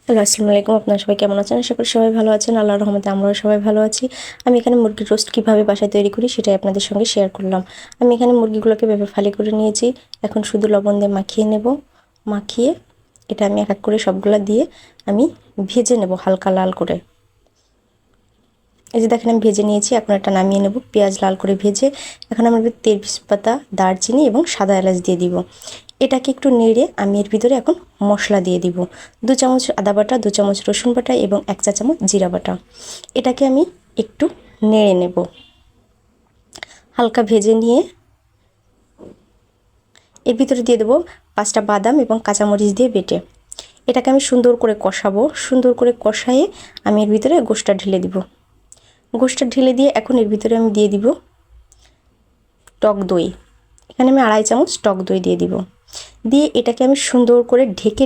Hello, আসসালামু আলাইকুম। আপনারা সবাই কেমন আছেন? আশা করি সবাই ভালো আছেন। আল্লাহর রহমতে আমরাও সবাই ভালো আছি। আমি এখানে মুরগির রোস্ট কীভাবে বাসায় তৈরি করি সেটাই আপনাদের সঙ্গে শেয়ার করলাম। আমি এখানে মুরগিগুলোকে ভেবে ফালি করে নিয়েছি। এখন শুধু লবণ দিয়ে মাখিয়ে নেব। মাখিয়ে এটা আমি এক এক করে সবগুলা দিয়ে আমি ভেজে নেব হালকা লাল করে। এই যে দেখেন আমি ভেজে নিয়েছি। এখন এটা নামিয়ে নেব পেঁয়াজ লাল করে ভেজে। এখন আমরা তেজপাতা, দারচিনি এবং সাদা এলাচ দিয়ে দিব। এটাকে একটু নেড়ে আমি এর ভিতরে এখন মশলা দিয়ে দিব। 2 চামচ আদা বাটা, 2 চামচ রসুন বাটা এবং 1 চা চামচ জিরা বাটা। এটাকে আমি একটু নেড়ে নেব। হালকা ভেজে নিয়ে এর ভিতরে দিয়ে দেবো 5টা বাদাম এবং কাঁচামরিচ দিয়ে বেটে। এটাকে আমি সুন্দর করে কষাবো। সুন্দর করে কষায়ে আমি এর ভিতরে গোশটা ঢেলে দিব। গোশটা ঢেলে দিয়ে এখন এর ভিতরে আমি দিয়ে দিব টক দই। এখানে আমি 2.5 চামচ টক দই দিয়ে দিব। দিয়ে এটাকে আমি সুন্দর করে ঢেকে